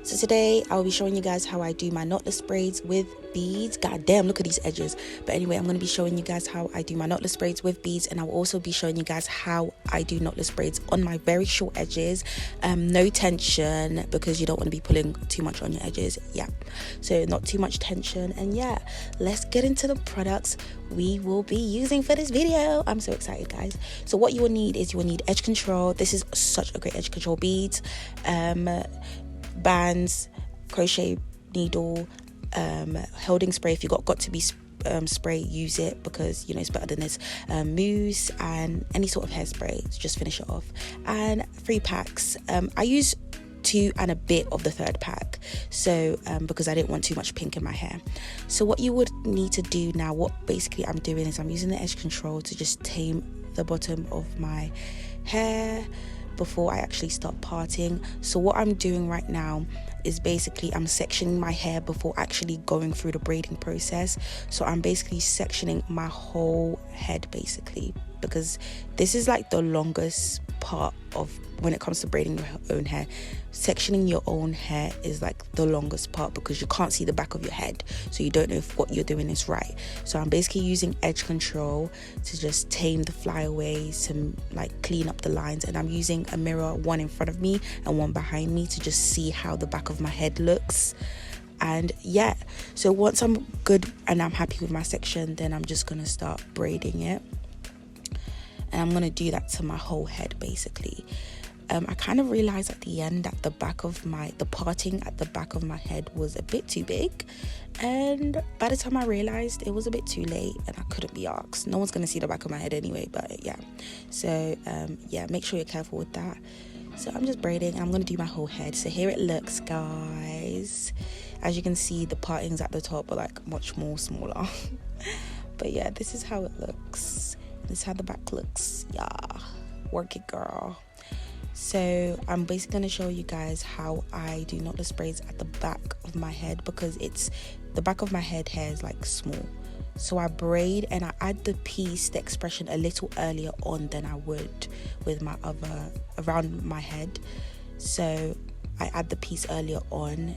So today I'll be showing you guys how I do my knotless braids with beads. God damn, look at these edges. But anyway, I'm going to be showing you guys how I do my knotless braids with beads, and I'll also be showing you guys how I do knotless braids on my very short edges. No tension, because you don't want to be pulling too much on your edges. Yeah, so not too much tension. And yeah, let's get into the products we will be using for this video. I'm so excited, guys. So what you will need is you will need edge control. This is such a great edge control beads, bands, crochet needle, holding spray. If you got to be spray, use it, because you know it's better than this, mousse and any sort of hairspray to just finish it off, and 3 packs. I use 2 and a bit of the 3rd pack, so because I didn't want too much pink in my hair. So what you would need to do now, what basically I'm doing is I'm using the edge control to just tame the bottom of my hair before I actually start parting. So what I'm doing right now is basically I'm sectioning my hair before actually going through the braiding process. So I'm basically sectioning my whole head, basically, because this is like the longest part of when it comes to braiding your own hair. Sectioning your own hair is like the longest part, because you can't see the back of your head, so you don't know if what you're doing is right. So I'm basically using edge control to just tame the flyaways, to like clean up the lines, and I'm using a mirror, one in front of me and one behind me, to just see how the back of my head looks. And yeah, so once I'm good and I'm happy with my section, then I'm just gonna start braiding it, and I'm gonna do that to my whole head, basically. I kind of realized at the end that the parting at the back of my head was a bit too big, and by the time I realized, it was a bit too late and I couldn't be asked. No one's gonna see the back of my head anyway, but yeah. So yeah, make sure you're careful with that. So I'm just braiding. I'm gonna do my whole head. So here it looks, guys. As you can see, the partings at the top are like much more smaller. But yeah, this is how it looks. This is how the back looks. Yeah, work it, girl. So I'm basically going to show you guys how I do knotless braids at the back of my head, because it's the back of my head hair is like small. So I braid and I add the expression a little earlier on than I would with my other around my head. So I add the piece earlier on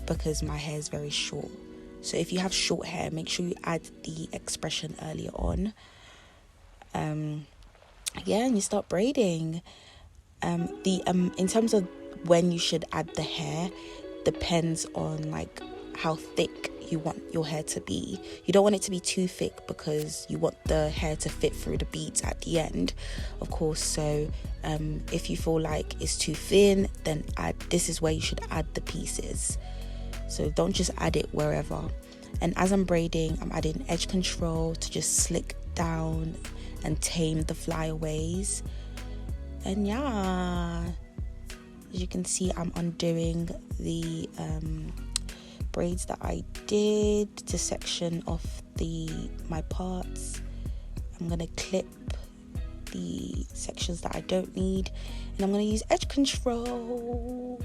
because my hair is very short. So if you have short hair, make sure you add the expression earlier on. Yeah, and you start braiding. In terms of when you should add the hair, depends on like how thick you want your hair to be. You don't want it to be too thick, because you want the hair to fit through the beads at the end, of course. So if you feel like it's too thin, then this is where you should add the pieces. So don't just add it wherever. And as I'm braiding, I'm adding edge control to just slick down and tame the flyaways. And yeah, as you can see, I'm undoing the braids that I did to section off my parts. I'm gonna clip the sections that I don't need, and I'm gonna use edge control,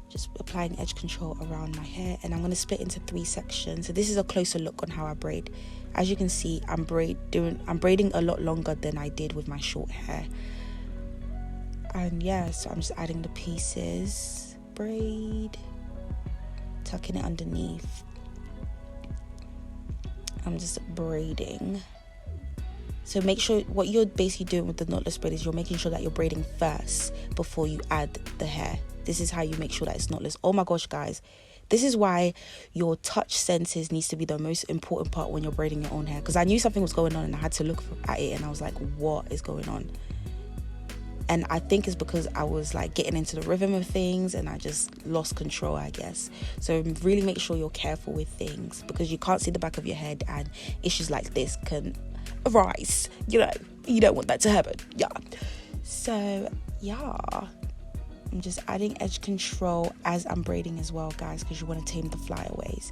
just applying edge control around my hair. And I'm gonna split into 3 sections. So this is a closer look on how I braid. As you can see, I'm braiding a lot longer than I did with my short hair. And yeah, so I'm just adding the pieces, braid, tucking it underneath. I'm just braiding. So make sure what you're basically doing with the knotless braid is you're making sure that you're braiding first before you add the hair. This is how you make sure that it's knotless. Oh my gosh, guys, this is why your touch senses needs to be the most important part when you're braiding your own hair. Because I knew something was going on and I had to look at it, and I was like, what is going on? And I think it's because I was like getting into the rhythm of things and I just lost control, I guess. So really make sure you're careful with things, because you can't see the back of your head, and issues like this can arise. You know, you don't want that to happen. Yeah. So yeah, I'm just adding edge control as I'm braiding as well, guys, because you want to tame the flyaways.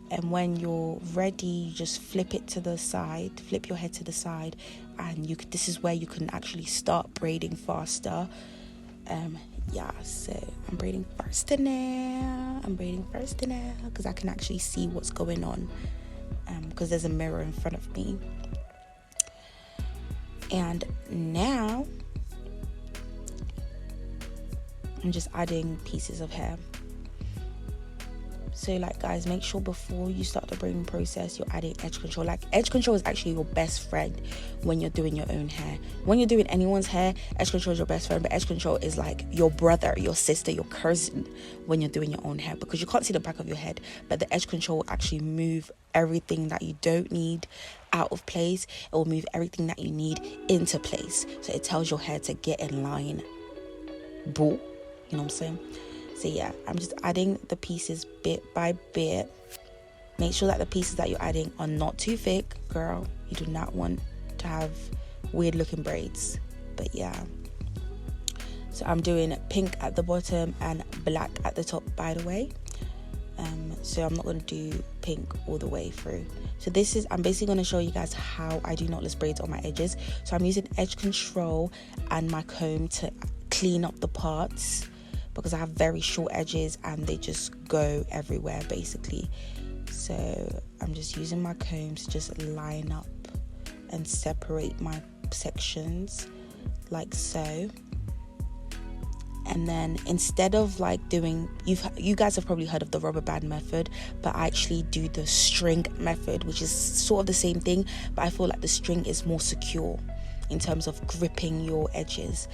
And when you're ready, you just flip it to the side, flip your head to the side, and this is where you can actually start braiding faster. Yeah, so I'm braiding faster now. Because I can actually see what's going on, because there's a mirror in front of me. And now I'm just adding pieces of hair. So like, guys, make sure before you start the braiding process, you're adding edge control. Like, edge control is actually your best friend when you're doing your own hair. When you're doing anyone's hair, edge control is your best friend, but edge control is like your brother, your sister, your cousin when you're doing your own hair, because you can't see the back of your head, but the edge control will actually move everything that you don't need out of place. It will move everything that you need into place. So it tells your hair to get in line. Boo. You know what I'm saying? So yeah, I'm just adding the pieces bit by bit. Make sure that the pieces that you're adding are not too thick, girl. You do not want to have weird looking braids. But yeah. So I'm doing pink at the bottom and black at the top, by the way. So I'm not going to do pink all the way through. So I'm basically going to show you guys how I do knotless braids on my edges. So I'm using edge control and my comb to clean up the parts, because I have very short edges and they just go everywhere basically. So I'm just using my comb to just line up and separate my sections like so. And then instead of like doing, you guys have probably heard of the rubber band method, but I actually do the string method, which is sort of the same thing, but I feel like the string is more secure in terms of gripping your edges.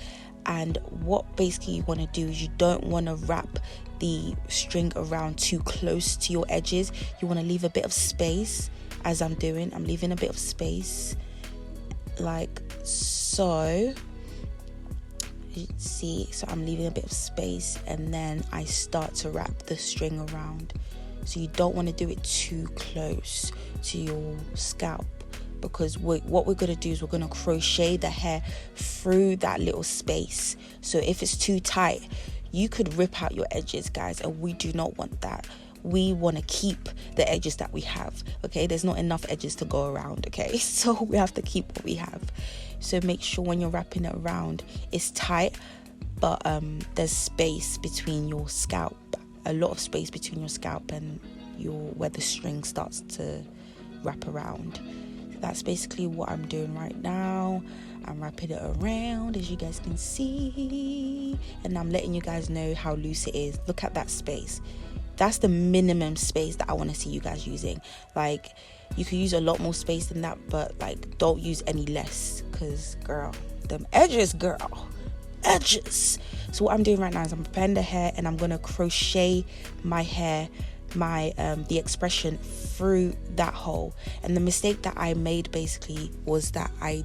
And what basically you want to do is you don't want to wrap the string around too close to your edges. You want to leave a bit of space, as I'm doing. I'm leaving a bit of space like so. You see, so I'm leaving a bit of space, and then I start to wrap the string around. So you don't want to do it too close to your scalp, because what we're going to do is we're going to crochet the hair through that little space. So if it's too tight, you could rip out your edges, guys, and we do not want that. We want to keep the edges that we have, okay? There's not enough edges to go around, okay? So we have to keep what we have. So make sure when you're wrapping it around, it's tight, but there's space between your scalp, a lot of space between your scalp and where the string starts to wrap around. That's basically what I'm doing right now. I'm wrapping it around, as you guys can see, and I'm letting you guys know how loose it is. Look at that space. That's the minimum space that I want to see you guys using. Like, you could use a lot more space than that, but like, don't use any less, because girl, them edges, girl, edges. So what I'm doing right now is I'm preparing the hair, and I'm gonna crochet my hair, the expression through that hole. And the mistake that I made basically was that I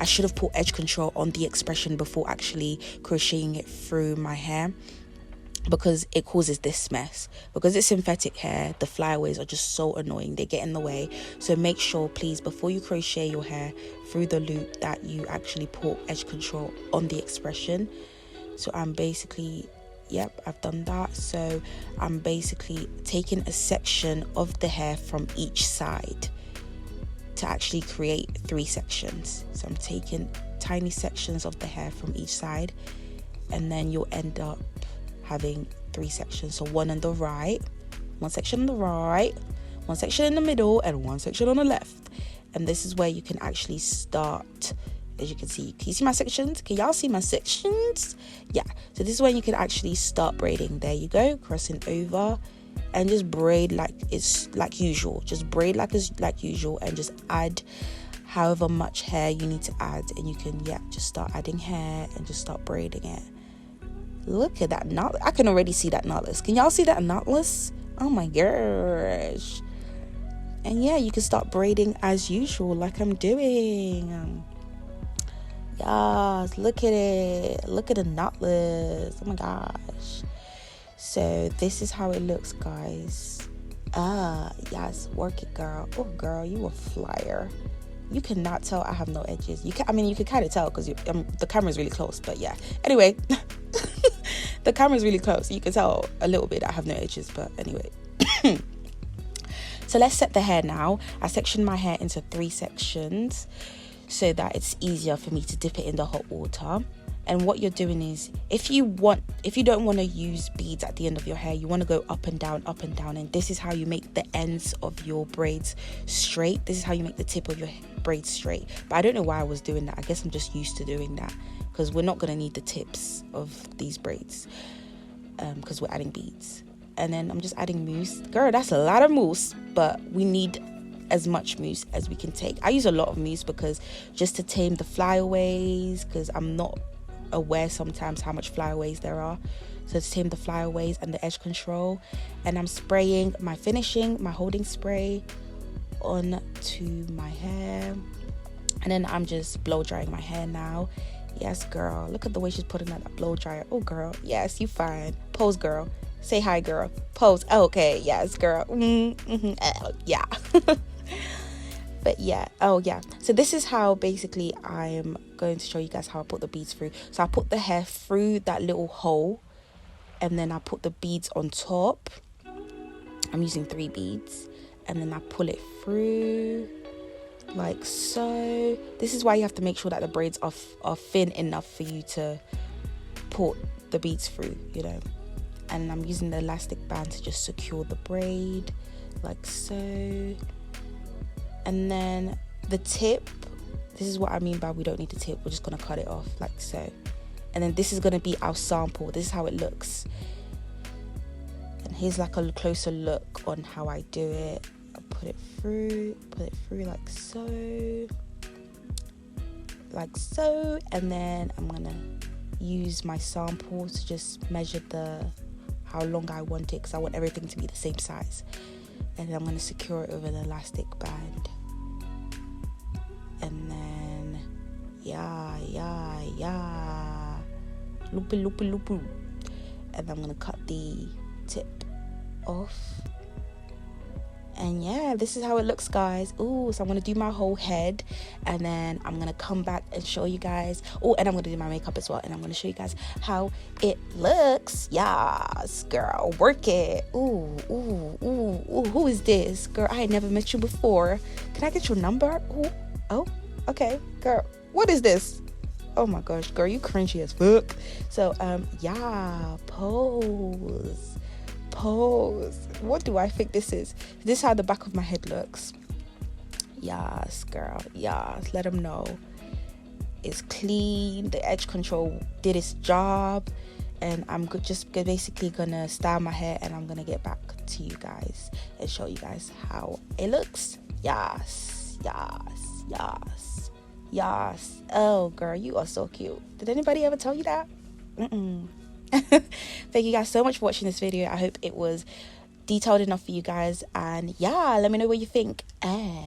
should have put edge control on the expression before actually crocheting it through my hair, because it causes this mess. Because it's synthetic hair, the flyaways are just so annoying, they get in the way. So make sure, please, before you crochet your hair through the loop, that you actually put edge control on the expression. So I'm basically, yep, I've done that. So I'm basically taking a section of the hair from each side to actually create 3 sections. So I'm taking tiny sections of the hair from each side, and then you'll end up having 3 sections. So one on the right, one section on the right, one section in the middle, and one section on the left. And this is where you can actually start. As you can see, can you see my sections? Can y'all see my sections? Yeah, so this is when you can actually start braiding. There you go, crossing over, and just braid like it's like usual. Just braid like usual, and just add however much hair you need to add, and you can just start adding hair and just start braiding it. Look at that knot. I can already see that knotless. Can y'all see that knotless? Oh my gosh. And yeah, you can start braiding as usual, like I'm doing. Yes, look at it. Look at the knotless. Oh my gosh. So this is how it looks, guys. Yes, work it, girl. Oh girl, you a flyer. You cannot tell I have no edges. You can kind of tell because the camera's really close, but yeah. Anyway, the camera's really close. You can tell a little bit I have no edges, but anyway. So let's set the hair now. I sectioned my hair into 3 sections so that it's easier for me to dip it in the hot water. And what you're doing is, if you don't want to use beads at the end of your hair, you want to go up and down, and this is how you make the ends of your braids straight. This is how you make the tip of your braids straight. But I don't know why I was doing that. I guess I'm just used to doing that, because we're not going to need the tips of these braids because we're adding beads. and then I'm just adding mousse. Girl, that's a lot of mousse, but we need as much mousse as we can take. I use a lot of mousse because just to tame the flyaways, because I'm not aware sometimes how much flyaways there are. So to tame the flyaways and the edge control. And I'm spraying my holding spray onto my hair, and then I'm just blow drying my hair now. Yes, girl, look at the way she's putting on that blow dryer. Oh, girl, yes, you fine. Pose, girl. Say hi, girl. Pose. Okay, yes, girl. Yeah. But yeah, so this is how basically I'm going to show you guys how I put the beads through. So I put the hair through that little hole, and then I put the beads on top. I'm using 3 beads, and then I pull it through like so. This is why you have to make sure that the braids are thin enough for you to put the beads through, you know. And I'm using the elastic band to just secure the braid like so. And then the tip, this is what I mean by we don't need the tip. We're just going to cut it off like so. And then this is going to be our sample. This is how it looks. And here's like a closer look on how I do it. I put it through like so. Like so. And then I'm going to use my sample to just measure how long I want it, because I want everything to be the same size. And then I'm going to secure it with an elastic band. And then loopy. And I'm going to cut the tip off. And yeah, this is how it looks, guys. Ooh, so I'm going to do my whole head, and then I'm going to come back and show you guys. Oh, and I'm going to do my makeup as well, and I'm going to show you guys how it looks. Yes, girl, work it. Ooh, who is this? Girl, I had never met you before. Can I get your number? Ooh, oh, okay, girl. What is this? Oh my gosh, girl, you cringy as fuck. So, yeah, pose. What do I think this is? This is how the back of my head looks. Yes, girl, yes. Let them know it's clean. The edge control did its job, and I'm just basically gonna style my hair, and I'm gonna get back to you guys and show you guys how it looks. Yes. Oh, girl, you are so cute. Did anybody ever tell you that? Thank you guys so much for watching this video. I hope it was detailed enough for you guys, and yeah, let me know what you think, and